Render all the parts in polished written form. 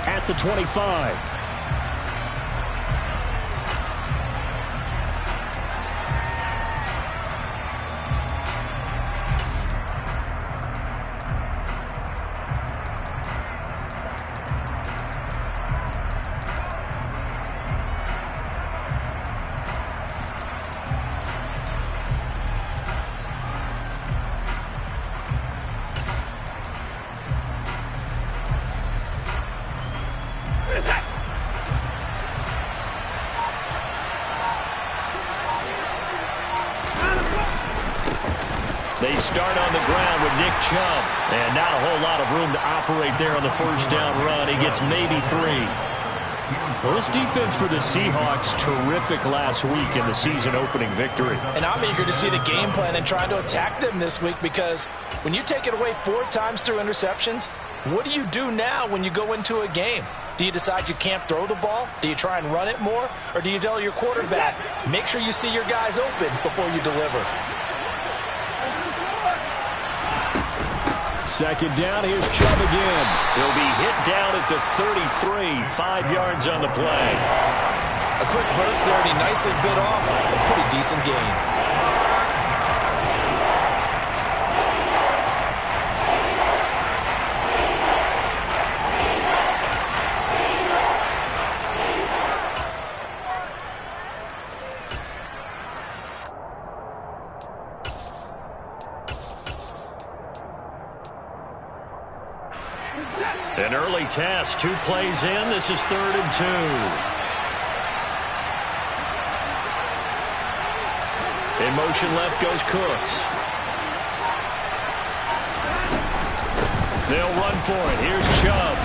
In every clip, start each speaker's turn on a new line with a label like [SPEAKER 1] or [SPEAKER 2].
[SPEAKER 1] at the 25. They start on the ground with Nick Chubb. And not a whole lot of room to operate there on the first down run. He gets maybe 3. Well, this defense for the Seahawks, terrific last week in the season-opening victory.
[SPEAKER 2] And I'm eager to see the game plan and try to attack them this week, because when you take it away 4 times through interceptions, what do you do now when you go into a game? Do you decide you can't throw the ball? Do you try and run it more? Or do you tell your quarterback, make sure you see your guys open before you deliver?
[SPEAKER 1] Second down, here's Chubb again. He'll be hit down at the 33, 5 yards on the play.
[SPEAKER 2] A quick burst there, and he nicely bit off a pretty decent gain.
[SPEAKER 1] An early test, 2 plays in. This is 3rd and 2. In motion left goes Cooks. They'll run for it. Here's Chubb.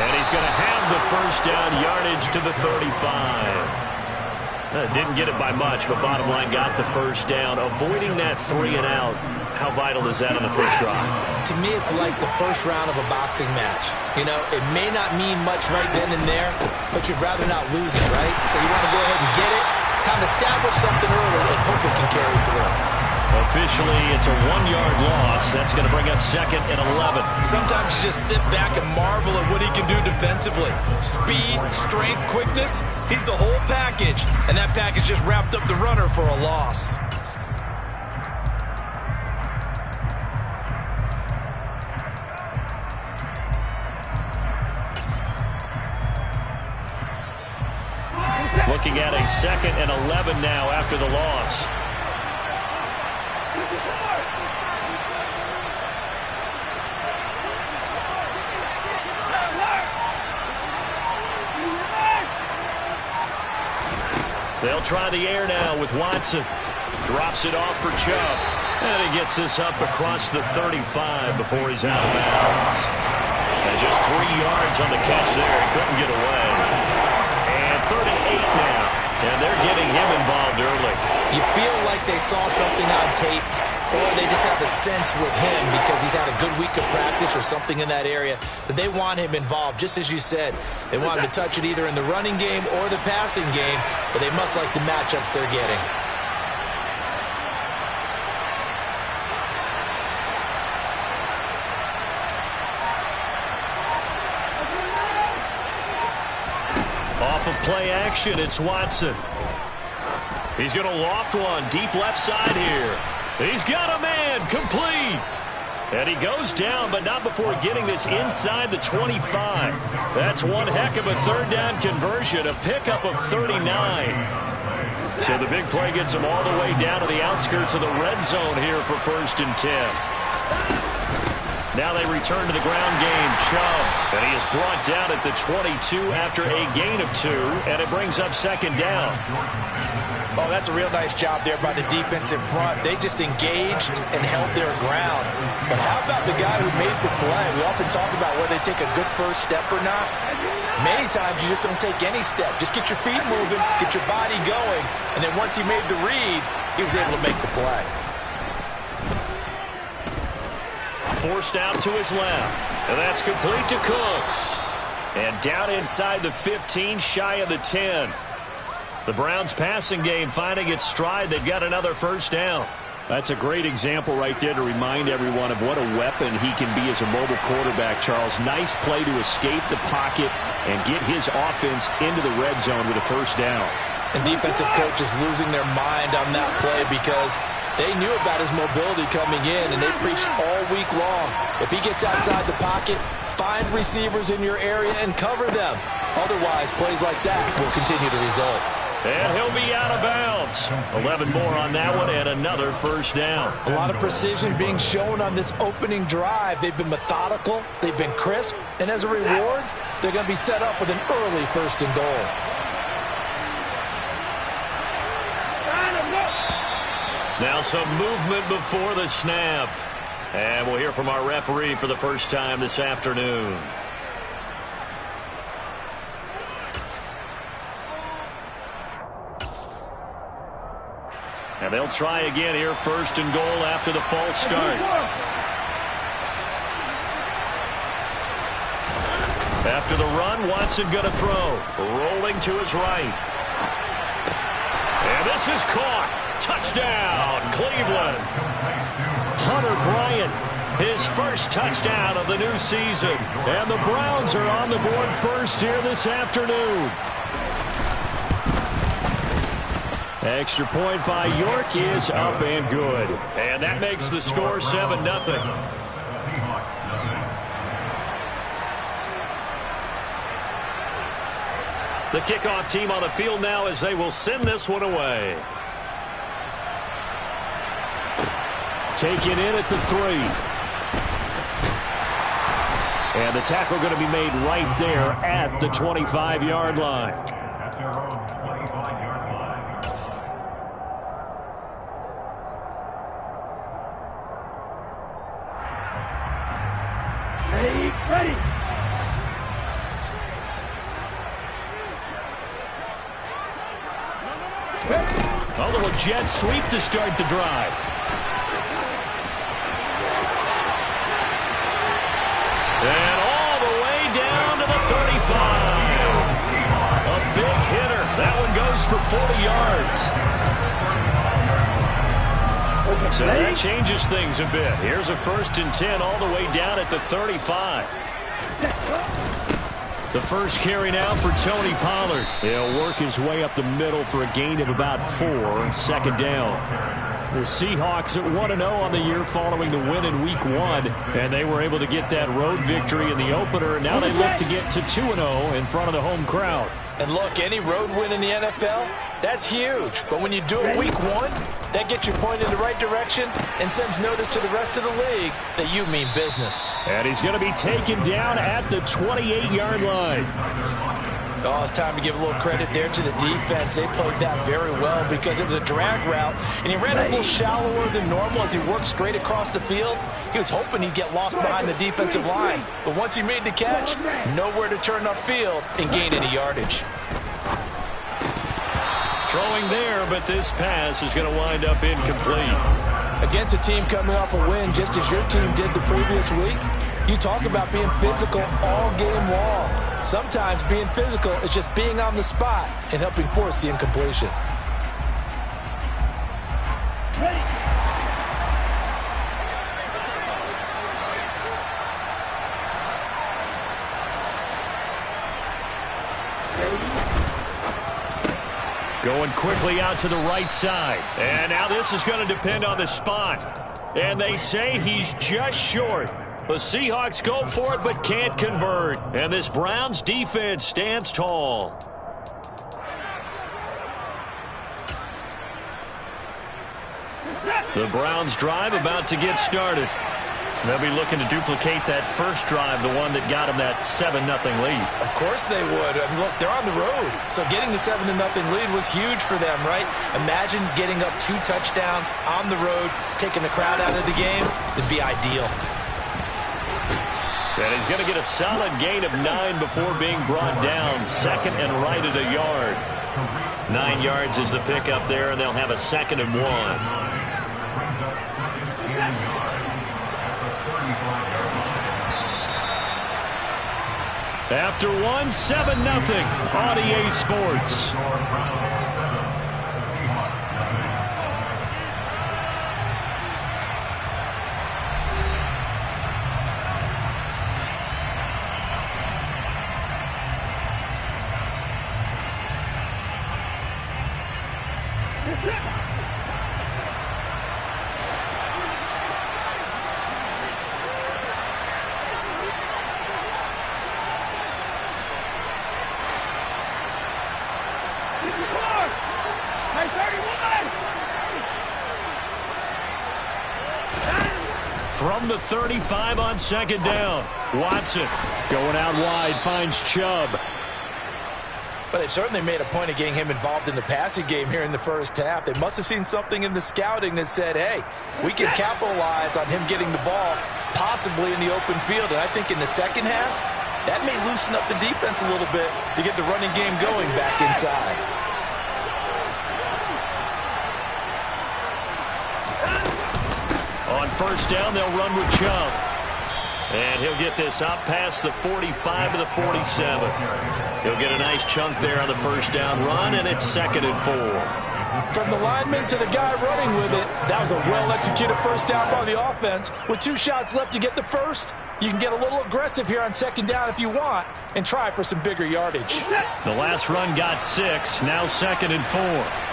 [SPEAKER 1] And he's going to have the first down, yardage to the 35. Didn't get it by much, but bottom line got the first down. Avoiding that 3 and out. How vital is that on the first drive?
[SPEAKER 2] To me, it's like the first round of a boxing match. You know, it may not mean much right then and there, but you'd rather not lose it, right? So you want to go ahead and get it, kind of establish something early, and hope it can carry through.
[SPEAKER 1] Officially, it's a 1-yard loss. That's going to bring up 2nd and 11.
[SPEAKER 2] Sometimes you just sit back and marvel at what he can do defensively. Speed, strength, quickness, he's the whole package. And that package just wrapped up the runner for a loss.
[SPEAKER 1] Looking at a 2nd and 11 now after the loss. They'll try the air now with Watson. Drops it off for Chubb. And he gets this up across the 35 before he's out of bounds. And just 3 yards on the catch there. He couldn't get away. And 3rd and 8 now. And they're getting him involved early.
[SPEAKER 2] You feel like they saw something on tape, or they just have a sense with him because he's had a good week of practice or something in that area that they want him involved. Just as you said, they want him to touch it either in the running game or the passing game, but they must like the matchups they're getting.
[SPEAKER 1] Off of play action, it's Watson. He's going to loft one deep left side here. He's got a man, complete. And he goes down, but not before getting this inside the 25. That's one heck of a 3rd down conversion, a pickup of 39. So the big play gets him all the way down to the outskirts of the red zone here for 1st and 10. Now they return to the ground game. Chubb, and he is brought down at the 22 after a gain of 2, and it brings up 2nd down.
[SPEAKER 2] Oh, that's a real nice job there by the defensive front. They just engaged and held their ground. But how about the guy who made the play? We often talk about whether they take a good first step or not. Many times you just don't take any step. Just get your feet moving, get your body going, and then once he made the read, he was able to make the play.
[SPEAKER 1] Forced out to his left. And that's complete to Cooks. And down inside the 15, shy of the 10. The Browns passing game finding its stride. They've got another first down. That's a great example right there to remind everyone of what a weapon he can be as a mobile quarterback, Charles. Nice play to escape the pocket and get his offense into the red zone with a first down.
[SPEAKER 2] And defensive coaches losing their mind on that play because they knew about his mobility coming in, and they preached all week long. If he gets outside the pocket, find receivers in your area and cover them. Otherwise, plays like that will continue to result.
[SPEAKER 1] And he'll be out of bounds. 11 more on that one and another first down.
[SPEAKER 2] A lot of precision being shown on this opening drive. They've been methodical. They've been crisp. And as a reward, they're going to be set up with an early first and goal.
[SPEAKER 1] Now some movement before the snap. And we'll hear from our referee for the first time this afternoon. And they'll try again here, first and goal after the false start. After the run, Watson going to throw. Rolling to his right. And this is caught. Touchdown, Cleveland. Hunter Bryant, his first touchdown of the new season. And the Browns are on the board first here this afternoon. Extra point by York is up and good. And that makes the score 7-0. The kickoff team on the field now as they will send this one away. Taken in at the 3. And the tackle going to be made right there at the 25-yard line.
[SPEAKER 3] Ready.
[SPEAKER 1] A little jet sweep to start the drive. And all the way down to the 35. A big hitter. That one goes for 40 yards. So that changes things a bit. Here's a 1st and 10 all the way down at the 35. The first carry now for Tony Pollard. He'll work his way up the middle for a gain of about 4. Second down. The Seahawks at 1-0 on the year following the win in Week 1. And they were able to get that road victory in the opener. Now they look to get to 2-0 in front of the home crowd.
[SPEAKER 2] And look, any road win in the NFL, that's huge. But when you do it Week 1, that gets you pointed in the right direction and sends notice to the rest of the league that you mean business.
[SPEAKER 1] And he's going to be taken down at the 28-yard line.
[SPEAKER 2] Oh, it's time to give a little credit there to the defense. They played that very well because it was a drag route, and he ran a little shallower than normal as he worked straight across the field. He was hoping he'd get lost behind the defensive line, but once he made the catch, nowhere to turn upfield and gain any yardage.
[SPEAKER 1] Throwing there, but this pass is going to wind up incomplete.
[SPEAKER 2] Against a team coming off a win just as your team did the previous week, you talk about being physical all game long. Sometimes being physical is just being on the spot and helping force the incompletion.
[SPEAKER 3] Ready.
[SPEAKER 1] Going quickly out to the right side. And now this is going to depend on the spot. And they say he's just short. The Seahawks go for it but can't convert. And this Browns defense stands tall. The Browns drive about to get started. They'll be looking to duplicate that first drive, the one that got them that 7-0 lead.
[SPEAKER 2] Of course they would. I mean, look, they're on the road. So getting the 7-0 lead was huge for them, right? Imagine getting up 2 touchdowns on the road, taking the crowd out of the game. It'd be ideal.
[SPEAKER 1] And he's going to get a solid gain of 9 before being brought down. Second and right at a yard. 9 yards is the pickup there, and they'll have a 2nd and 1. After 1, 7-0 on EA Sports. From the 35 on second down, Watson going out wide, finds Chubb.
[SPEAKER 2] Well, they've certainly made a point of getting him involved in the passing game here in the first half. They must have seen something in the scouting that said, hey, we can capitalize on him getting the ball possibly in the open field. And I think in the second half, that may loosen up the defense a little bit to get the running game going back inside.
[SPEAKER 1] On first down, they'll run with Chubb. And he'll get this out past the 45 to the 47. He'll get a nice chunk there on the first down run, and it's 2nd and 4.
[SPEAKER 2] From the lineman to the guy running with it, that was a well-executed first down by the offense. With 2 shots left to get the first, you can get a little aggressive here on second down if you want and try for some bigger yardage.
[SPEAKER 1] The last run got 6, now 2nd and 4.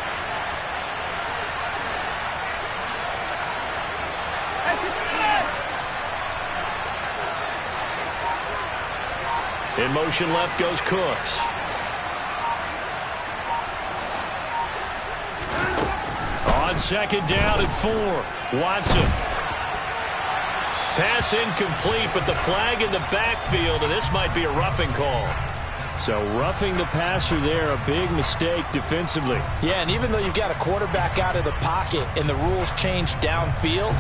[SPEAKER 1] In motion left goes Cooks. On second down and 4, Watson. Pass incomplete, but the flag in the backfield, and this might be a roughing call. So roughing the passer there, a big mistake defensively.
[SPEAKER 2] Yeah, and even though you've got a quarterback out of the pocket and the rules change downfield,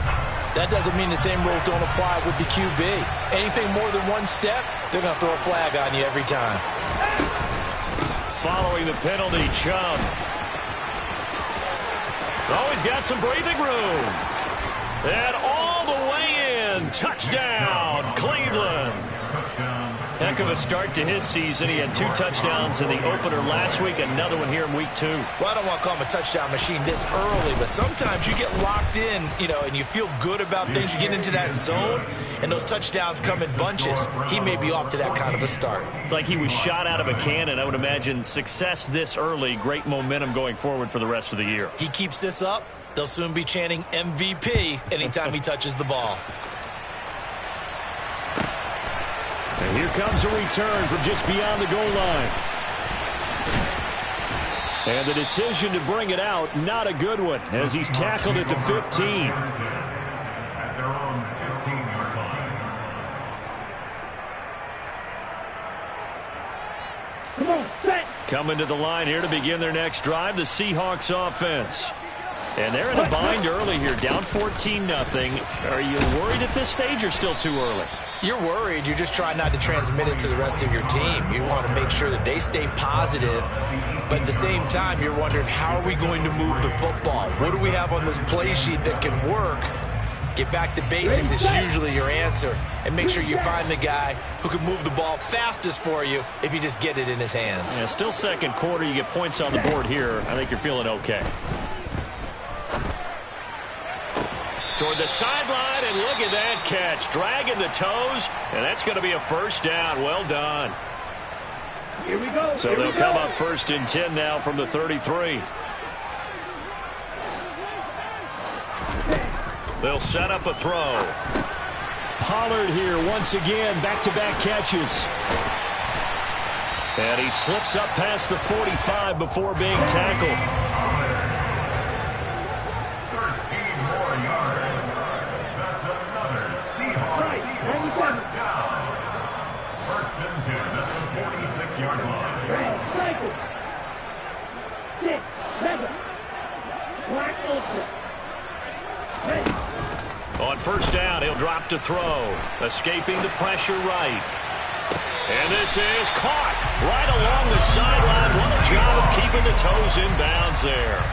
[SPEAKER 2] that doesn't mean the same rules don't apply with the QB. Anything more than one step, they're going to throw a flag on you every time.
[SPEAKER 1] Following the penalty, Chubb. Oh, he's got some breathing room. And all the way in. Touchdown, Cleveland. Heck of a start to his season. He had 2 touchdowns in the opener last week, another one here in week 2.
[SPEAKER 2] Well, I don't want to call him a touchdown machine this early, but sometimes you get locked in, and you feel good about things. You get into that zone, and those touchdowns come in bunches. He may be off to that kind of a start.
[SPEAKER 1] It's like he was shot out of a cannon. I would imagine success this early, great momentum going forward for the rest of the year.
[SPEAKER 2] He keeps this up, they'll soon be chanting MVP anytime he touches the ball.
[SPEAKER 1] And here comes a return from just beyond the goal line. And the decision to bring it out, not a good one, as he's tackled at the 15. Coming to the line here to begin their next drive, the Seahawks offense. And they're in a bind early here, down 14-0. Are you worried at this stage or still too early?
[SPEAKER 2] You're worried. You're just trying not to transmit it to the rest of your team. You want to make sure that they stay positive, but at the same time, you're wondering, how are we going to move the football? What do we have on this play sheet that can work? Get back to basics is usually your answer, and make sure you find the guy who can move the ball fastest for you if you just get it in his hands.
[SPEAKER 1] Yeah, still second quarter. You get points on the board here. I think you're feeling okay. Toward the sideline, and look at that catch. Dragging the toes, and that's going to be a first down. Well done.
[SPEAKER 3] Here we go.
[SPEAKER 1] So they'll come up 1st and 10 now from the 33. They'll set up a throw. Pollard here once again, back-to-back catches. And he slips up past the 45 before being tackled. On first down, he'll drop to throw. Escaping the pressure right. And this is caught right along the sideline. What a job of keeping the toes in bounds there.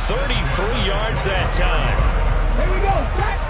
[SPEAKER 1] 33 yards that time.
[SPEAKER 3] Here we go. Back.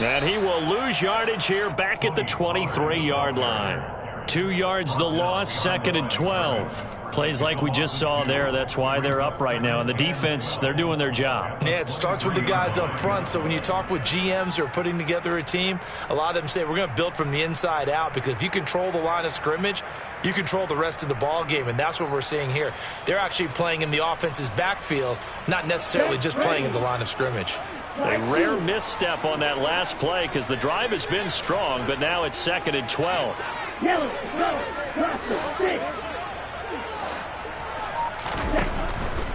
[SPEAKER 3] And he will lose yardage here back at the 23-yard line.
[SPEAKER 1] 2 yards the loss, 2nd and 12. Plays like we just saw there. That's why they're up right now. And the defense, they're doing their job.
[SPEAKER 2] Yeah, it starts with the guys up front. So when you talk with GMs who are putting together a team, a lot of them say we're going to build from the inside out, because if you control the line of scrimmage, you control the rest of the ball game, and that's what we're seeing here. They're actually playing in the offense's backfield, not necessarily just playing in the line of scrimmage.
[SPEAKER 1] A rare misstep on that last play because the drive has been strong, but now it's 2nd and 12.
[SPEAKER 3] Yellow, go, cross the 6.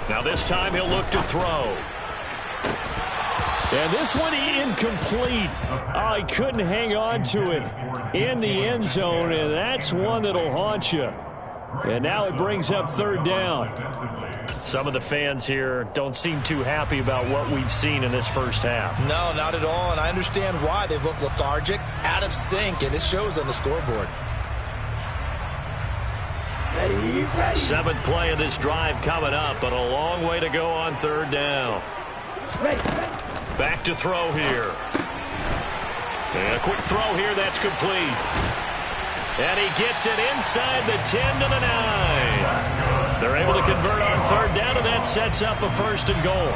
[SPEAKER 1] Now this time he'll look to throw. And this one incomplete. Oh, he couldn't hang on to it in the end zone, and that's one that'll haunt you. And now it brings up 3rd down. Some of the fans here don't seem too happy about what we've seen in this first half.
[SPEAKER 2] No, not at all, and I understand why. They've looked lethargic, out of sync, and it shows on the scoreboard.
[SPEAKER 1] 7th play of this drive coming up, but a long way to go on 3rd down. Back to throw here. And a quick throw here, that's complete. And he gets it inside the 10 to the 9. They're able to convert on 3rd down, and that sets up a 1st and goal.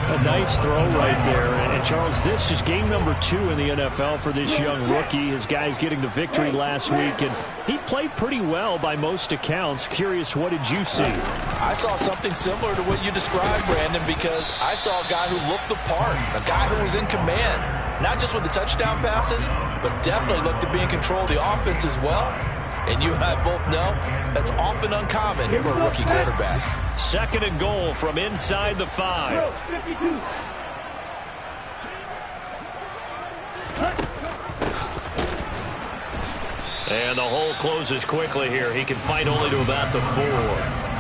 [SPEAKER 1] A nice throw right there. And Charles, this is game number 2 in the NFL for this young rookie. His guys getting the victory last week, and he played pretty well by most accounts. Curious, what did you see?
[SPEAKER 2] I saw something similar to what you described, Brandon, because I saw a guy who looked the part, a guy who was in command, not just with the touchdown passes, but definitely looked to be in control of the offense as well. And you and I both know that's often uncommon for a rookie quarterback.
[SPEAKER 1] 2nd and goal from inside the 5. And the hole closes quickly here. He can fight only to about the 4.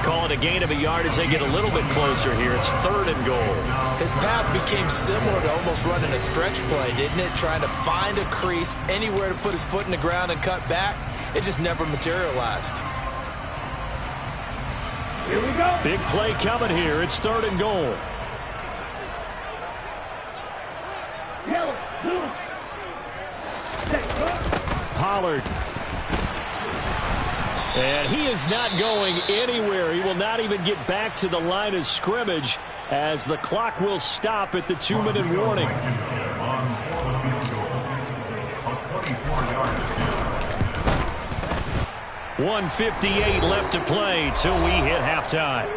[SPEAKER 1] Call it a gain of a yard as they get a little bit closer here. It's 3rd and goal.
[SPEAKER 2] His path became similar to almost running a stretch play, didn't it? Trying to find a crease, anywhere to put his foot in the ground and cut back. It just never materialized.
[SPEAKER 3] Here we go.
[SPEAKER 1] Big play coming here. It's 3rd and goal.
[SPEAKER 3] Yellow, blue.
[SPEAKER 1] Pollard. And he is not going anywhere. He will not even get back to the line of scrimmage as the clock will stop at the 2-minute warning. 1:58 left to play till we hit halftime.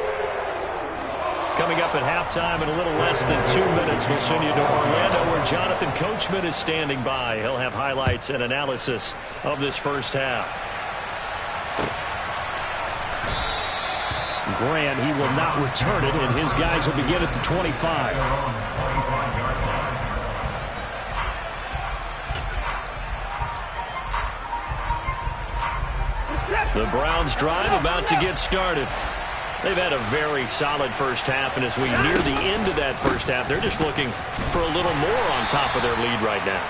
[SPEAKER 1] Coming up at halftime in a little less than 2 minutes, we'll send you to Orlando where Jonathan Coachman is standing by. He'll have highlights and analysis of this first half. Grant, he will not return it, and his guys will begin at the 25. The Browns drive about to get started. They've had a very solid first half, and as we near the end of that first half, they're just looking for a little more on top of their lead right now.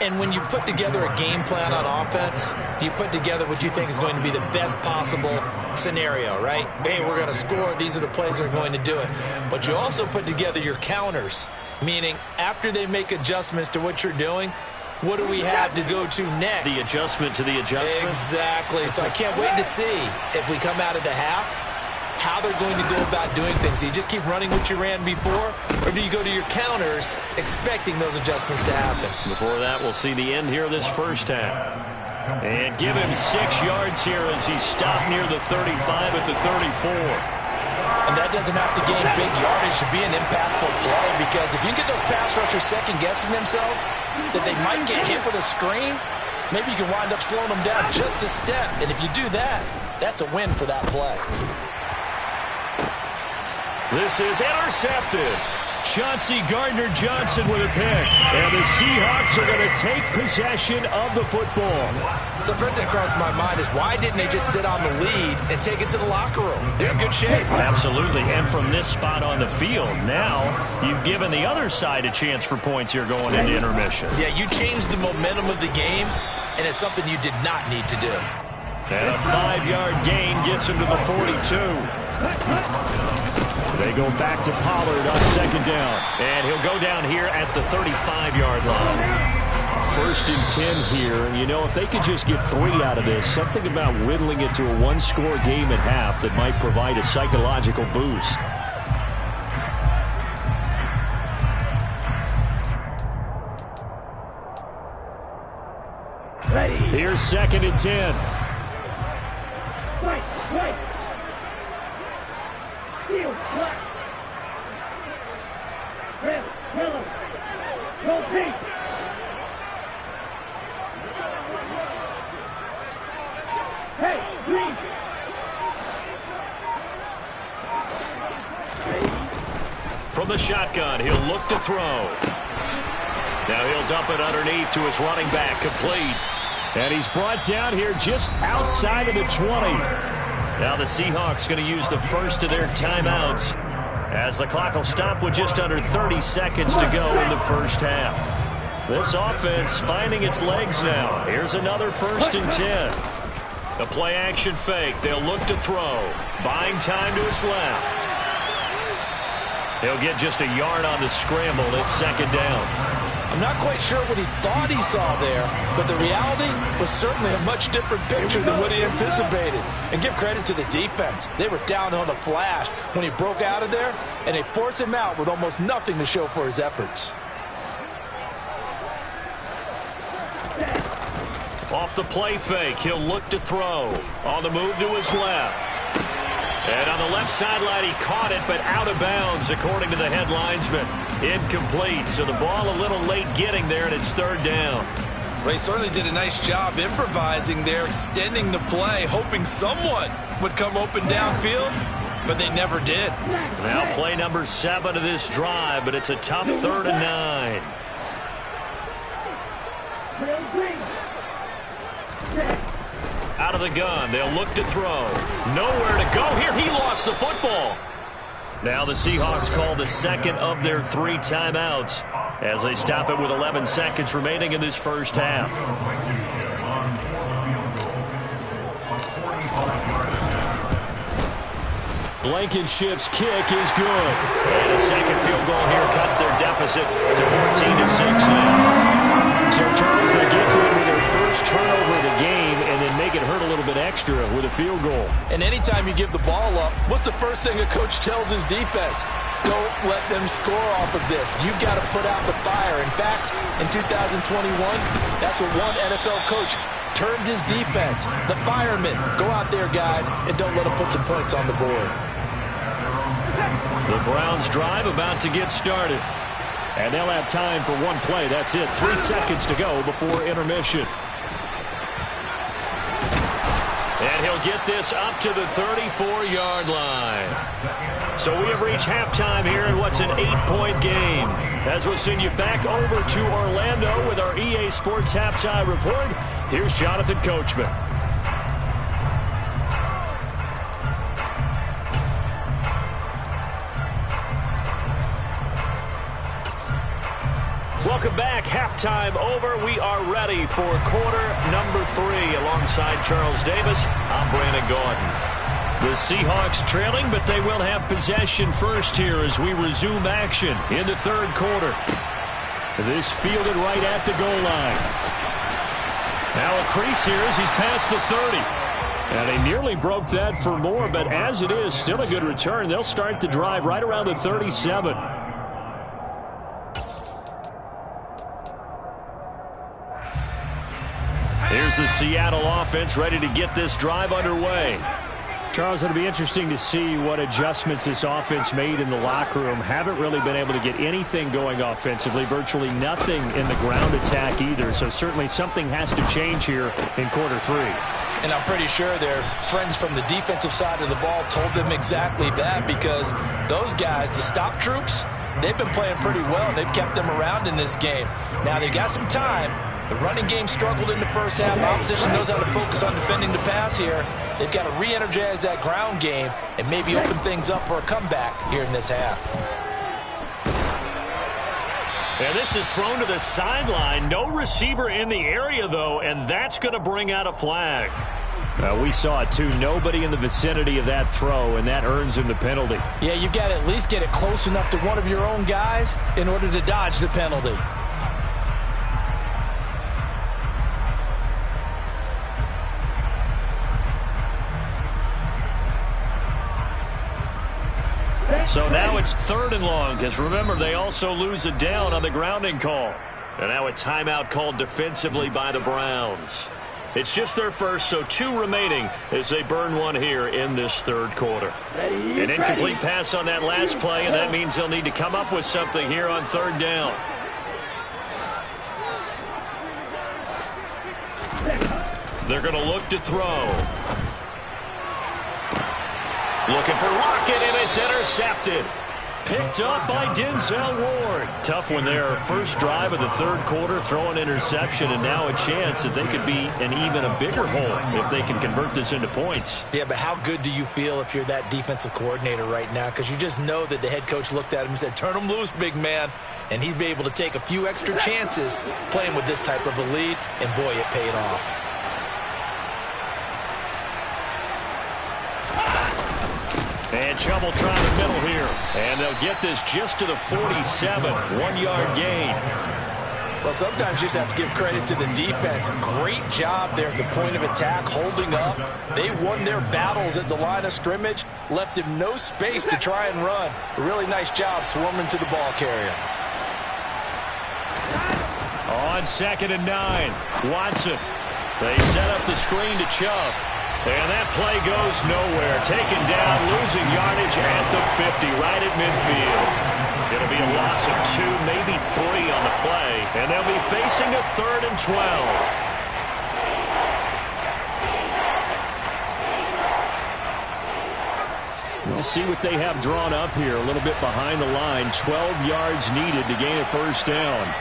[SPEAKER 2] And when you put together a game plan on offense, you put together what you think is going to be the best possible scenario, right? Hey, we're going to score. These are the plays that are going to do it. But you also put together your counters, meaning after they make adjustments to what you're doing, what do we have to go to next?
[SPEAKER 1] The adjustment to the adjustment?
[SPEAKER 2] Exactly. So I can't wait to see if we come out of the half, how they're going to go about doing things. Do you just keep running what you ran before, or do you go to your counters expecting those adjustments to happen?
[SPEAKER 1] Before that, we'll see the end here of this first half. And give him 6 yards here as he stopped near the 35 at the 34.
[SPEAKER 2] And that doesn't have to gain big yardage to be an impactful play, because if you get those pass rushers second-guessing themselves that they might get hit with a screen, maybe you can wind up slowing them down just a step. And if you do that, that's a win for that play.
[SPEAKER 1] This is intercepted. Chauncey Gardner-Johnson with a pick. And the Seahawks are going to take possession of the football.
[SPEAKER 2] So first thing that crossed my mind is, why didn't they just sit on the lead and take it to the locker room? They're in good shape.
[SPEAKER 1] Absolutely. And from this spot on the field, now you've given the other side a chance for points here going into intermission.
[SPEAKER 2] Yeah, you changed the momentum of the game, and it's something you did not need to do.
[SPEAKER 1] And a 5-yard gain gets him to the 42. They go back to Pollard on second down. And he'll go down here at the 35-yard line. 1st and 10 here. And, you know, if they could just get 3 out of this, something about whittling it to a one-score game at half that might provide a psychological boost.
[SPEAKER 3] Ready.
[SPEAKER 1] Here's 2nd and 10.
[SPEAKER 3] Right. Field, left. Red, yellow. Go pink. Hey, green.
[SPEAKER 1] From the shotgun, he'll look to throw. Now he'll dump it underneath to his running back, complete. And he's brought down here just outside of the 20. Now the Seahawks going to use the first of their timeouts as the clock will stop with just under 30 seconds to go in the first half. This offense finding its legs now. Here's another 1st and 10. The play action fake. They'll look to throw. Buying time to his left. He'll get just a yard on the scramble. It's 2nd down.
[SPEAKER 2] I'm not quite sure what he thought he saw there, but the reality was certainly a much different picture than what he anticipated. And give credit to the defense. They were down on the flash when he broke out of there, and they forced him out with almost nothing to show for his efforts.
[SPEAKER 1] Off the play fake, he'll look to throw. On the move to his left. And on the left sideline, he caught it, but out of bounds, according to the head linesman. Incomplete, so the ball a little late getting there, and it's 3rd down.
[SPEAKER 4] They certainly did a nice job improvising there, extending the play, hoping someone would come open downfield, but they never did.
[SPEAKER 1] Now play number 7 of this drive, but it's a tough 3rd and 9. Out of the gun, they'll look to throw. Nowhere to go here. He lost the football. Now the Seahawks call the 2nd of their 3 timeouts as they stop it with 11 seconds remaining in this first half. Blankenship's kick is good. And a second field goal here cuts their deficit to 14-6 now. So, Charles, they get to them with their first turnover of the game and then make it hurt a little bit extra with a field goal.
[SPEAKER 2] And anytime you give the ball up, what's the first thing a coach tells his defense? Don't let them score off of this. You've got to put out the fire. In fact, in 2021, that's what one NFL coach termed his defense. The firemen. Go out there, guys, and don't let them put some points on the board.
[SPEAKER 1] The Browns drive about to get started. And they'll have time for one play. That's it. 3 seconds to go before intermission. And he'll get this up to the 34-yard line. So we have reached halftime here in what's an 8-point game. As we'll send you back over to Orlando with our EA Sports Halftime Report, here's Jonathan Coachman. Welcome back. Halftime over. We are ready for quarter number 3. Alongside Charles Davis, I'm Brandon Gordon. The Seahawks trailing, but they will have possession first here as we resume action in the 3rd quarter. This fielded right at the goal line. Now a crease here as he's past the 30. And he nearly broke that for more, but as it is, still a good return. They'll start the drive right around the 37. Here's the Seattle offense ready to get this drive underway. Charles, it'll be interesting to see what adjustments this offense made in the locker room. Haven't really been able to get anything going offensively, virtually nothing in the ground attack either. So certainly something has to change here in quarter 3.
[SPEAKER 2] And I'm pretty sure their friends from the defensive side of the ball told them exactly that, because those guys, the stop troops, they've been playing pretty well. They've kept them around in this game. Now they got some time. The running game struggled in the first half. Opposition knows how to focus on defending the pass here. They've got to re-energize that ground game and maybe open things up for a comeback here in this half.
[SPEAKER 1] And this is thrown to the sideline. No receiver in the area, though, and that's going to bring out a flag. We saw it, too. Nobody in the vicinity of that throw, and that earns him the penalty.
[SPEAKER 2] Yeah, you've got to at least get it close enough to one of your own guys in order to dodge the penalty.
[SPEAKER 1] So now it's 3rd and long, because remember, they also lose a down on the grounding call. And now a timeout called defensively by the Browns. It's just their first, so 2 remaining as they burn one here in this 3rd quarter. An incomplete pass on that last play, and that means they'll need to come up with something here on 3rd down. They're going to look to throw. Looking for Rocket, and it's intercepted. Picked up by Denzel Ward. Tough one there. First drive of the 3rd quarter, throw an interception, and now a chance that they could be in even a bigger hole if they can convert this into points.
[SPEAKER 2] Yeah, but how good do you feel if you're that defensive coordinator right now? Because you just know that the head coach looked at him and said, turn him loose, big man. And he'd be able to take a few extra chances playing with this type of a lead, and boy, it paid off.
[SPEAKER 1] And Chubb will try the middle here. And they'll get this just to the 47. 1-yard gain.
[SPEAKER 2] Well, sometimes you just have to give credit to the defense. Great job there at the point of attack, holding up. They won their battles at the line of scrimmage, left him no space to try and run. A really nice job swarming to the ball carrier.
[SPEAKER 1] On 2nd and 9, Watson. They set up the screen to Chubb. And that play goes nowhere. Taken down, losing yardage at the 50, right at midfield. It'll be a loss of 2, maybe 3 on the play. And they'll be facing a 3rd and 12. We'll see what they have drawn up here. A little bit behind the line. 12 yards needed to gain a 1st down.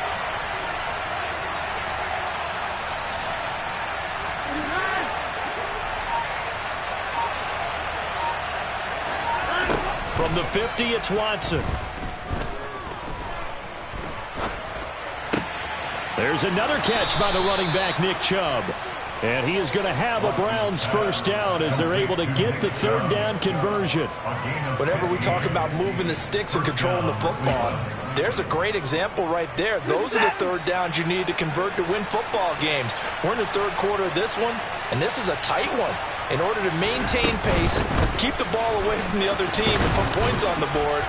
[SPEAKER 1] From the 50, it's Watson. There's another catch by the running back, Nick Chubb. And he is going to have a Browns 1st down as they're able to get the 3rd down conversion.
[SPEAKER 2] Whenever we talk about moving the sticks and controlling the football, there's a great example right there. Those are the 3rd downs you need to convert to win football games. We're in the 3rd quarter of this one, and this is a tight one. In order to maintain pace, keep the ball away from the other team, and put points on the board,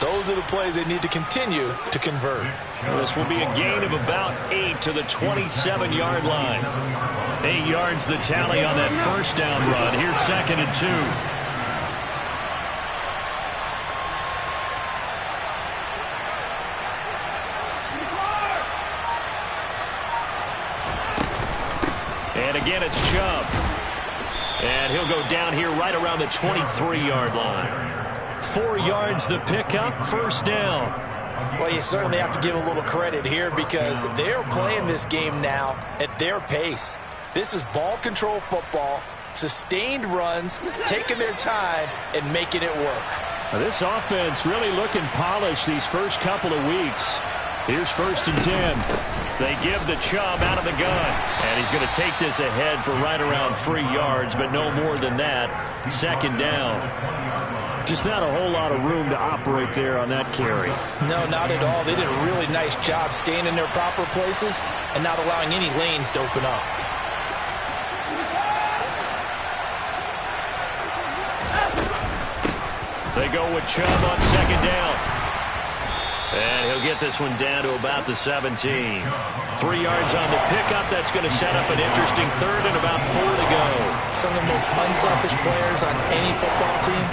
[SPEAKER 2] those are the plays they need to continue to convert.
[SPEAKER 1] This will be a gain of about 8 to the 27-yard line. 8 yards the tally on that 1st down run. Here's 2nd and 2. And again, it's Chubb. And he'll go down here right around the 23-yard line. 4 yards the pickup, 1st down.
[SPEAKER 2] Well, you certainly have to give a little credit here because they're playing this game now at their pace. This is ball control football, sustained runs, taking their time, and making it work.
[SPEAKER 1] Now, this offense really looking polished these first couple of weeks. Here's 1st and 10. They give the Chubb out of the gun. And he's going to take this ahead for right around 3 yards, but no more than that. 2nd down. Just not a whole lot of room to operate there on that carry.
[SPEAKER 2] No, not at all. They did a really nice job staying in their proper places and not allowing any lanes to open up.
[SPEAKER 1] They go with Chubb on 2nd down. And he'll get this one down to about the 17. 3 yards on the pickup. That's going to set up an interesting 3rd and about 4 to go.
[SPEAKER 2] Some of the most unselfish players on any football team,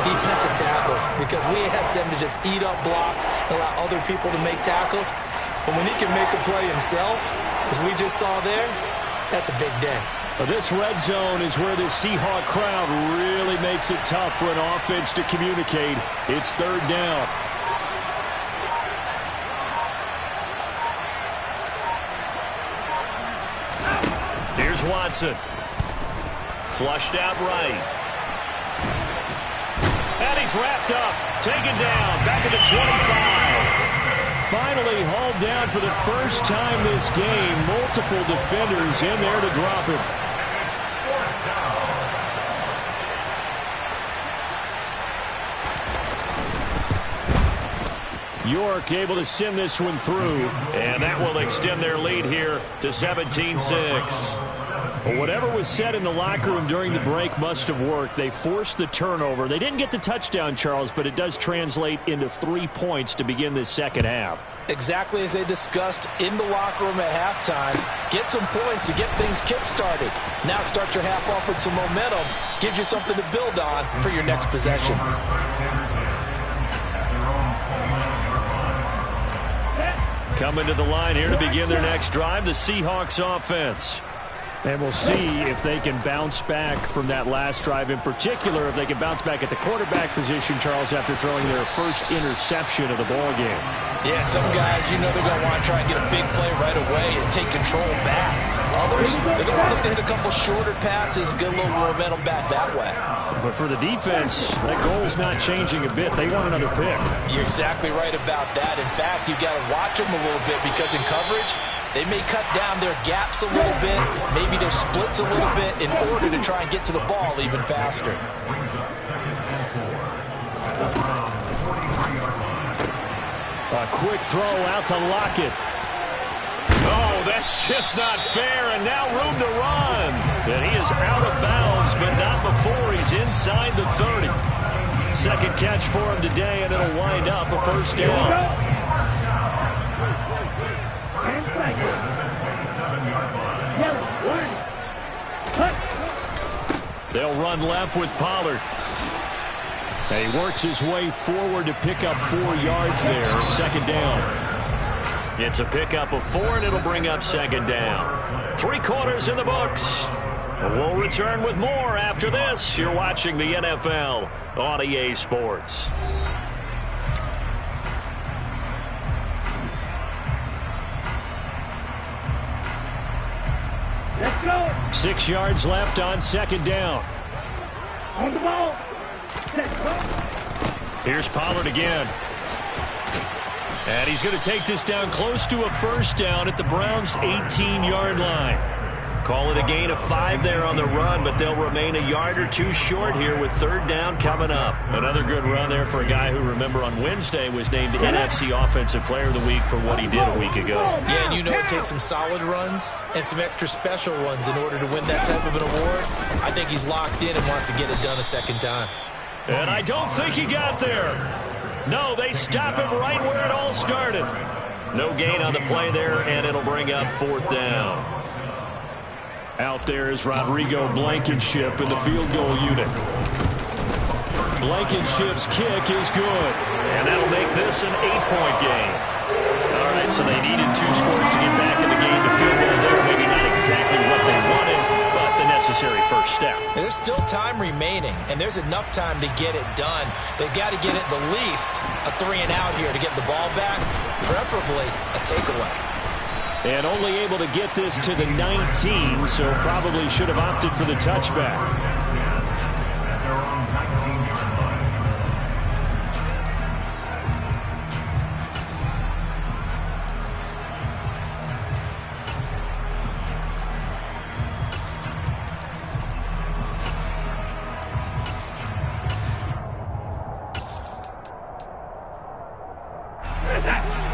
[SPEAKER 2] defensive tackles, because we ask them to just eat up blocks and allow other people to make tackles. But when he can make a play himself, as we just saw there, that's a big day.
[SPEAKER 1] This red zone is where the Seahawk crowd really makes it tough for an offense to communicate. It's 3rd down. Here's Watson. Flushed out right. And he's wrapped up. Taken down. Back at the 25. Finally hauled down for the first time this game. Multiple defenders in there to drop him. York able to send this one through, and that will extend their lead here to 17-6. Well, whatever was said in the locker room during the break must have worked. They forced the turnover. They didn't get the touchdown, Charles, but it does translate into 3 points to begin this second half.
[SPEAKER 2] Exactly as they discussed in the locker room at halftime. Get some points to get things kick-started. Now start your half off with some momentum. Gives you something to build on for your next possession.
[SPEAKER 1] Coming to the line here to begin their next drive, the Seahawks offense. And we'll see if they can bounce back from that last drive, in particular if they can bounce back at the quarterback position, Charles, after throwing their first interception of the ball game.
[SPEAKER 2] Yeah, some guys, you know they're going to want to try and get a big play right away and take control back. Others, they're going to look to hit a couple shorter passes, get a little momentum back that way.
[SPEAKER 1] But for the defense, that goal's not changing a bit. They want another pick.
[SPEAKER 2] You're exactly right about that. In fact, you've got to watch them a little bit because in coverage, they may cut down their gaps a little bit, maybe their splits a little bit in order to try and get to the ball even faster.
[SPEAKER 1] A quick throw out to Lockett. Oh, that's just not fair, and now room to run. And he is out of bounds, but not before he's inside the 30. Second catch for him today, and it'll wind up a first down. They'll run left with Pollard. And he works his way forward to pick up 4 yards there. Second down. It's a pickup of 4, and it'll bring up second down. 3 quarters in the books. We'll return with more after this. You're watching the NFL on EA Sports.
[SPEAKER 3] Let's go.
[SPEAKER 1] 6 yards left on second down.
[SPEAKER 3] On the ball.
[SPEAKER 1] Here's Pollard again. And he's going to take this down close to a first down at the Browns' 18-yard line. Call it a gain of 5 there on the run, but they'll remain a yard or 2 short here with third down coming up. Another good run there for a guy who, remember, on Wednesday was named NFC Offensive Player of the Week for what he did a week ago.
[SPEAKER 2] Yeah, and you know it takes some solid runs and some extra special ones in order to win that type of an award. I think he's locked in and wants to get it done a second time.
[SPEAKER 1] And I don't think he got there. No, they stop him right where it all started. No gain on the play there, and it'll bring up fourth down. Out there is Rodrigo Blankenship in the field goal unit. Blankenship's kick is good, and that'll make this an 8-point game. All right, so they needed 2 scores to get back in the game. The field goal there, maybe not exactly what they wanted, but the necessary first step.
[SPEAKER 2] There's still time remaining, and there's enough time to get it done. They've got to get it the least a 3-and-out here to get the ball back, preferably a takeaway.
[SPEAKER 1] And only able to get this to the 19, so probably should have opted for the touchback.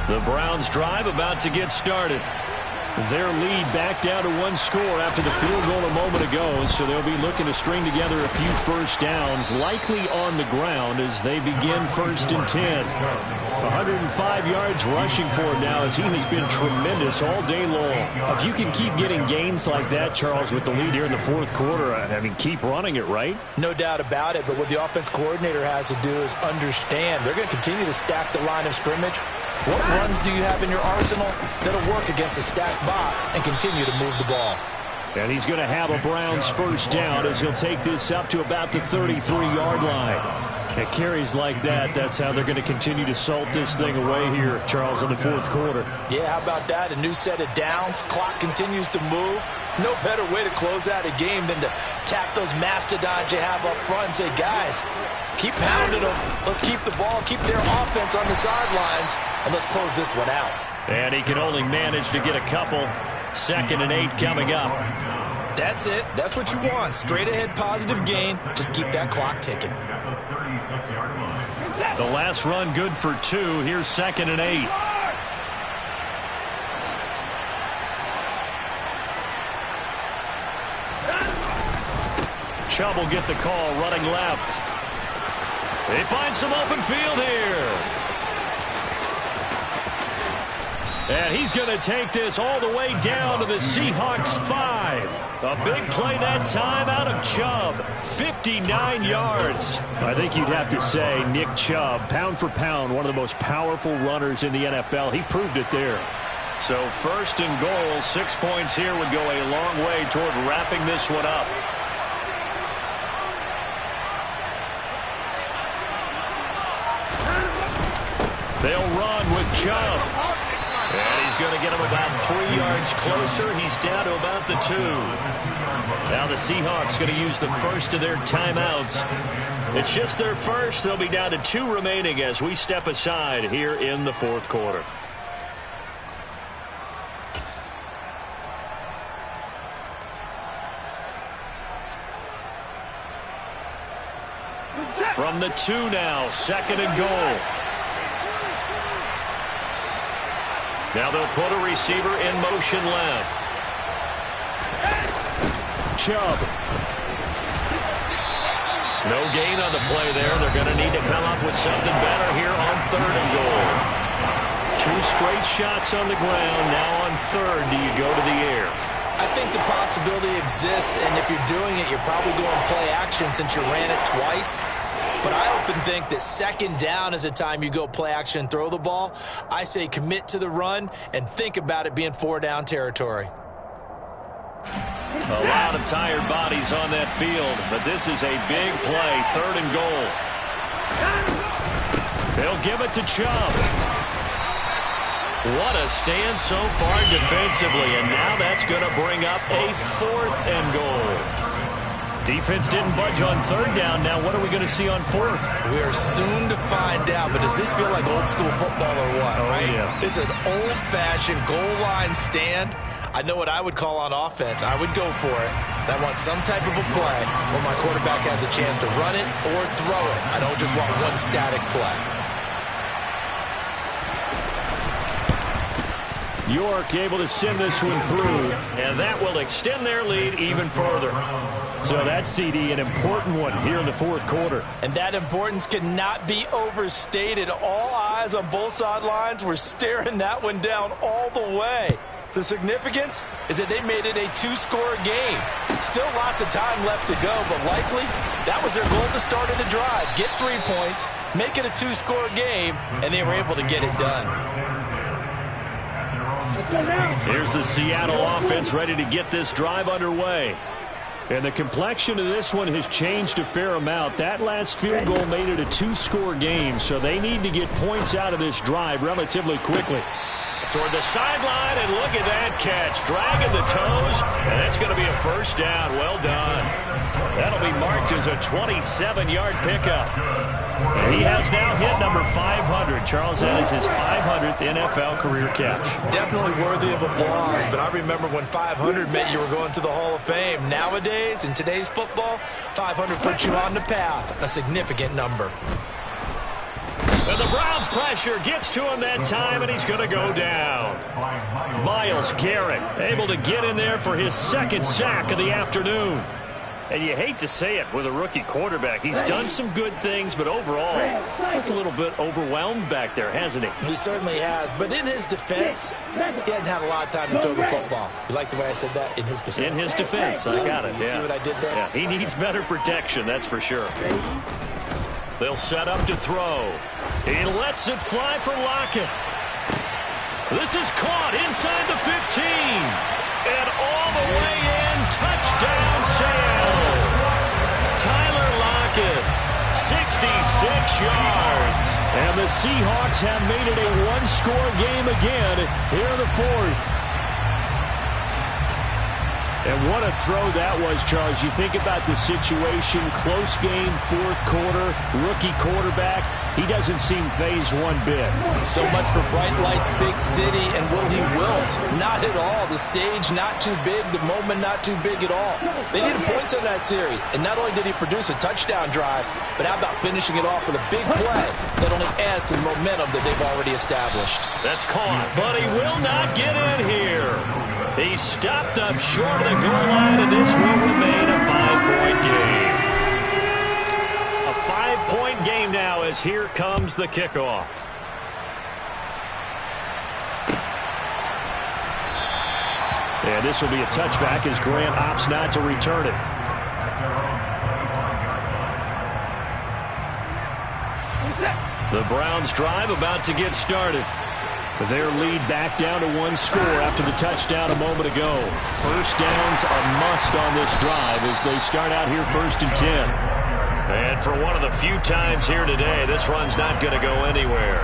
[SPEAKER 1] The Browns drive about to get started. Their lead back down to 1 score after the field goal a moment ago, so they'll be looking to string together a few first downs, likely on the ground as they begin 1st and 10. 105 yards rushing for him now as he has been tremendous all day long. If you can keep getting gains like that, Charles, with the lead here in the 4th quarter, I mean, keep running it, right?
[SPEAKER 2] No doubt about it, but what the offense coordinator has to do is understand they're going to continue to stack the line of scrimmage. What runs do you have in your arsenal that'll work against a stacked box and continue to move the ball?
[SPEAKER 1] And he's going to have a Browns first down as he'll take this up to about the 33-yard line. At carries like that, that's how they're going to continue to salt this thing away here, Charles, in the 4th quarter.
[SPEAKER 2] Yeah, how about that? A new set of downs. Clock continues to move. No better way to close out a game than to tap those mastodons you have up front and say, guys, keep pounding them. Let's keep the ball, keep their offense on the sidelines, and let's close this one out.
[SPEAKER 1] And he can only manage to get a couple. 2nd and 8 coming up.
[SPEAKER 2] That's it. That's what you want. Straight ahead positive gain. Just keep that clock ticking.
[SPEAKER 1] The last run good for 2. Here's 2nd and 8. Chubb will get the call running left. They find some open field here. And he's going to take this all the way down to the Seahawks 5. A big play that time out of Chubb. 59 yards. I think you'd have to say Nick Chubb, pound for pound, one of the most powerful runners in the NFL. He proved it there. So 1st and goal, 6 points here would go a long way toward wrapping this one up. They'll run with Chubb. And he's going to get him about 3 yards closer. He's down to about the 2. Now the Seahawks going to use the first of their timeouts. It's just their first. They'll be down to 2 remaining as we step aside here in the 4th quarter. From the 2 now, 2nd and goal. Now they'll put a receiver in motion left. Chubb. No gain on the play there. They're going to need to come up with something better here on 3rd and goal. 2 straight shots on the ground. Now on 3rd, do you go to the air?
[SPEAKER 2] I think the possibility exists, and if you're doing it, you're probably going play action since you ran it twice. But I often think that 2nd down is a time you go play action and throw the ball. I say commit to the run and think about it being 4-down territory.
[SPEAKER 1] A lot of tired bodies on that field, but this is a big play. 3rd and goal. They'll give it to Chubb. What a stand so far defensively, and now that's going to bring up a 4th and goal. Defense didn't budge on 3rd down. Now what are we going to see on 4th?
[SPEAKER 2] We are soon to find out, but does this feel like old school football or what?
[SPEAKER 1] Oh,
[SPEAKER 2] right?
[SPEAKER 1] Yeah.
[SPEAKER 2] This is an old-fashioned goal line stand. I know what I would call on offense. I would go for it. I want some type of a play where my quarterback has a chance to run it or throw it. I don't just want one static play.
[SPEAKER 1] York able to send this one through, and that will extend their lead even further. So that CD, an important one here in the 4th quarter.
[SPEAKER 2] And that importance cannot be overstated. All eyes on both sidelines were staring that one down all the way. The significance is that they made it a 2-score game. Still lots of time left to go, but likely that was their goal to start of the drive. Get 3 points, make it a 2-score game, and they were able to get it done.
[SPEAKER 1] Here's the Seattle offense ready to get this drive underway. And the complexion of this one has changed a fair amount. That last field goal made it a 2-score game, so they need to get points out of this drive relatively quickly. Toward the sideline, and look at that catch. Dragging the toes, and that's going to be a 1st down. Well done. That'll be marked as a 27-yard pickup. And he has now hit number 500. Charles, that is his 500th NFL career catch.
[SPEAKER 2] Definitely worthy of applause, but I remember when 500 meant you were going to the Hall of Fame. Nowadays, in today's football, 500 puts you on the path, a significant number.
[SPEAKER 1] And the Browns pressure gets to him that time, and he's going to go down. Myles Garrett able to get in there for his 2nd sack of the afternoon. And you hate to say it with a rookie quarterback. He's done some good things, but overall, looked a little bit overwhelmed back there, hasn't he?
[SPEAKER 2] He certainly has. But in his defense, he hasn't had a lot of time to throw the football. You like the way I said that? In his defense.
[SPEAKER 1] In his defense. I got it.
[SPEAKER 2] You see what I did there?
[SPEAKER 1] Yeah, he needs better protection, that's for sure. They'll set up to throw. He lets it fly for Lockett. This is caught inside the 15. And all the way in, touchdown Seattle. Tyler Lockett, 66 yards. And the Seahawks have made it a 1-score game again here in the 4th. And what a throw that was, Charles. You think about the situation, close game, 4th quarter, rookie quarterback. He doesn't seem phased one bit.
[SPEAKER 2] So much for bright lights, big city, and will he wilt? Not at all. The stage not too big, the moment not too big at all. They needed points on that series, and not only did he produce a touchdown drive, but how about finishing it off with a big play that only adds to the momentum that they've already established.
[SPEAKER 1] That's caught, but he will not get in here. He stopped up short of the goal line, and this will remain a 5-point game. as here comes the kickoff. And this will be a touchback as Grant opts not to return it. The Browns drive about to get started. Their lead back down to one score after the touchdown a moment ago. First downs a must on this drive as they start out here 1st and 10. And for one of the few times here today, this run's not going to go anywhere.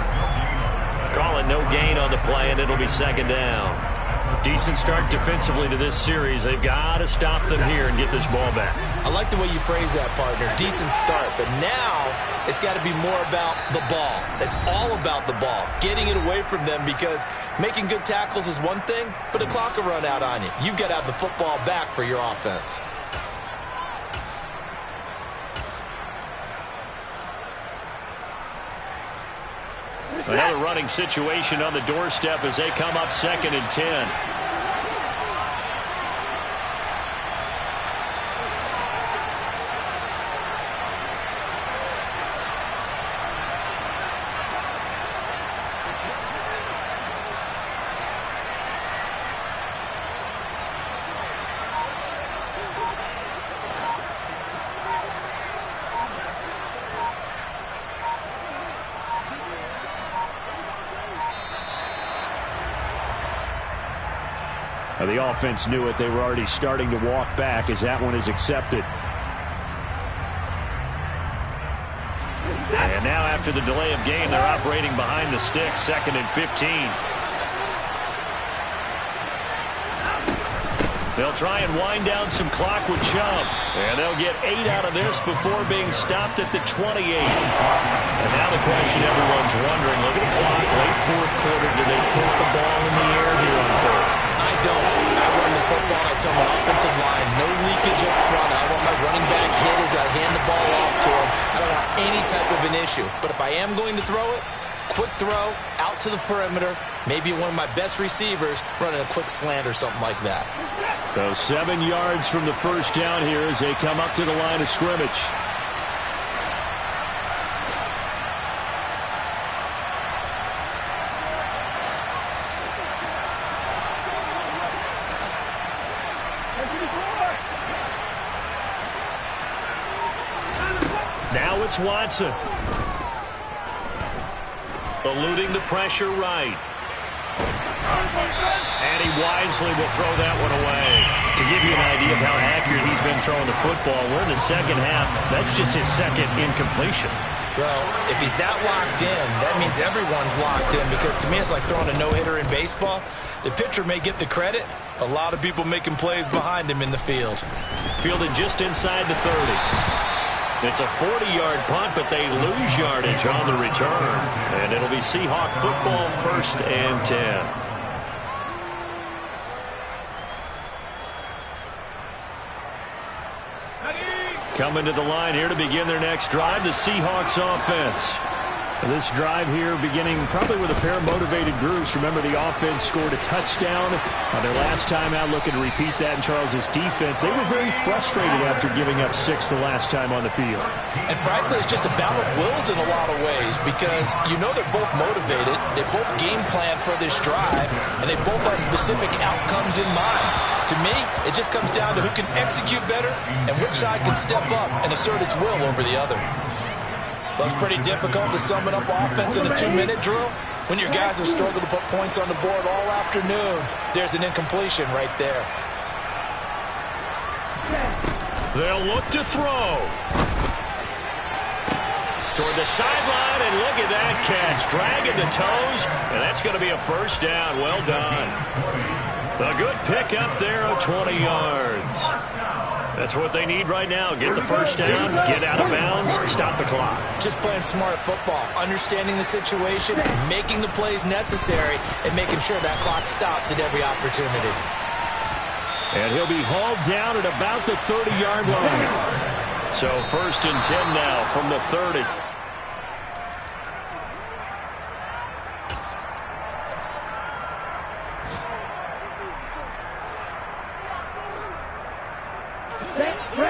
[SPEAKER 1] Call it no gain on the play, and it'll be 2nd down. Decent start defensively to this series. They've got to stop them here and get this ball back.
[SPEAKER 2] I like the way you phrase that, partner. Decent start, but now it's got to be more about the ball. It's all about the ball, getting it away from them, because making good tackles is one thing, but the clock will run out on you. You've got to have the football back for your offense.
[SPEAKER 1] Another running situation on the doorstep as they come up 2nd and 10. The offense knew it. They were already starting to walk back as that one is accepted. And now after the delay of game, they're operating behind the sticks, 2nd and 15. They'll try and wind down some clock with Chubb. And they'll get 8 out of this before being stopped at the 28. And now the question everyone's wondering, look at the clock, late 4th quarter, do they put the ball in the air here on 3rd?
[SPEAKER 2] I don't. I run the football. I tell my offensive line, no leakage up front. I want my running back hit as I hand the ball off to him. I don't want any type of an issue. But if I am going to throw it, quick throw, out to the perimeter, maybe one of my best receivers running a quick slant or something like that.
[SPEAKER 1] So 7 yards from the first down here as they come up to the line of scrimmage. Now it's Watson. Eluding the pressure right. And he wisely will throw that one away. To give you an idea of how accurate he's been throwing the football, we're in the 2nd half. That's just his 2nd incompletion.
[SPEAKER 2] Well, if he's that locked in, that means everyone's locked in, because to me it's like throwing a no-hitter in baseball. The pitcher may get the credit. A lot of people making plays behind him in the field.
[SPEAKER 1] Fielded just inside the 30. It's a 40-yard punt, but they lose yardage on the return. And it'll be Seahawk football, 1st and 10. Coming to the line here to begin their next drive, the Seahawks offense. This drive here beginning probably with a pair of motivated groups. Remember, the offense scored a touchdown on their last time out. Looking to repeat that in Charles's defense. They were very frustrated after giving up 6 the last time on the field.
[SPEAKER 2] And frankly, it's just a battle of wills in a lot of ways, because you know they're both motivated. They both game plan for this drive, and they both have specific outcomes in mind. To me, it just comes down to who can execute better and which side can step up and assert its will over the other. That's pretty difficult to sum it up offense in a 2-minute drill. When your guys have struggled to put points on the board all afternoon, there's an incompletion right there.
[SPEAKER 1] They'll look to throw. Toward the sideline, and look at that catch. Dragging the toes, and that's going to be a 1st down. Well done. A good pick up there of 20 yards. That's what they need right now. Get the 1st down, get out of bounds, stop the clock.
[SPEAKER 2] Just playing smart football, understanding the situation, making the plays necessary, and making sure that clock stops at every opportunity.
[SPEAKER 1] And he'll be hauled down at about the 30-yard line. So 1st and 10 now from the 30.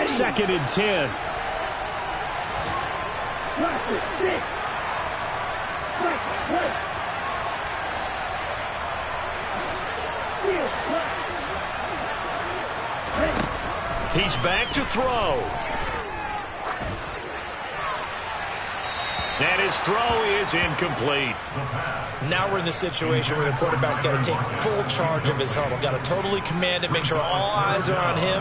[SPEAKER 1] Second and 10. He's back to throw. And his throw is incomplete.
[SPEAKER 2] Now we're in the situation where the quarterback's got to take full charge of his huddle. Got to totally command it, make sure all eyes are on him.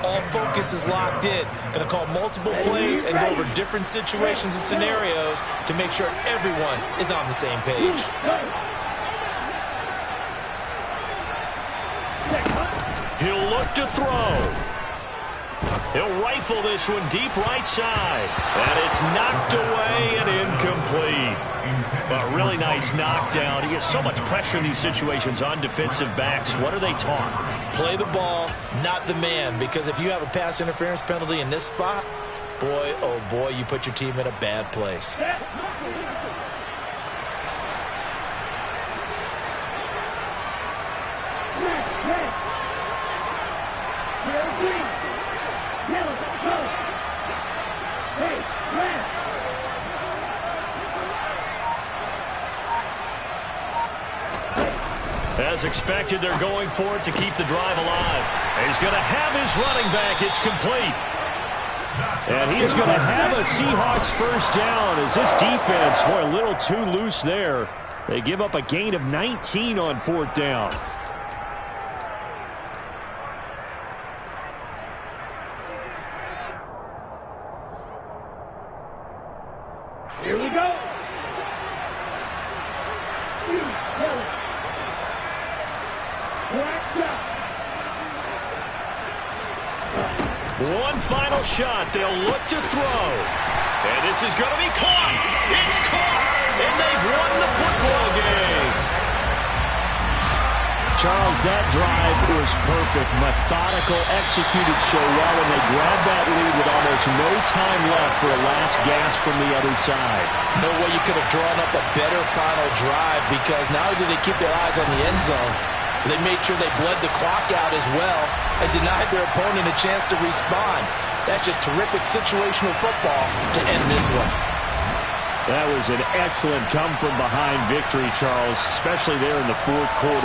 [SPEAKER 2] All focus is locked in. Going to call multiple plays and go over different situations and scenarios to make sure everyone is on the same page.
[SPEAKER 1] He'll look to throw. He'll rifle this one deep right side. And it's knocked away and incomplete. A really nice knockdown. He gets so much pressure in these situations on defensive backs. What are they taught?
[SPEAKER 2] Play the ball, not the man. Because if you have a pass interference penalty in this spot, boy, oh boy, you put your team in a bad place.
[SPEAKER 1] As expected, they're going for it to keep the drive alive. He's going to have his running back. It's complete. And he is going to have a Seahawks first down as this defense, boy, a little too loose there. They give up a gain of 19 on fourth down.
[SPEAKER 3] Here we go.
[SPEAKER 1] One final shot. They'll look to throw. And this is going to be caught. It's caught. And they've won the football game. Charles, that drive was perfect. Methodical, executed so well, and they grabbed that lead with almost no time left for a last gasp from the other side.
[SPEAKER 2] No way you could have drawn up a better final drive, because not only did they keep their eyes on the end zone, they made sure they bled the clock out as well and denied their opponent a chance to respond. That's just terrific situational football to end this one.
[SPEAKER 1] That was an excellent come-from-behind victory, Charles, especially there in the fourth quarter.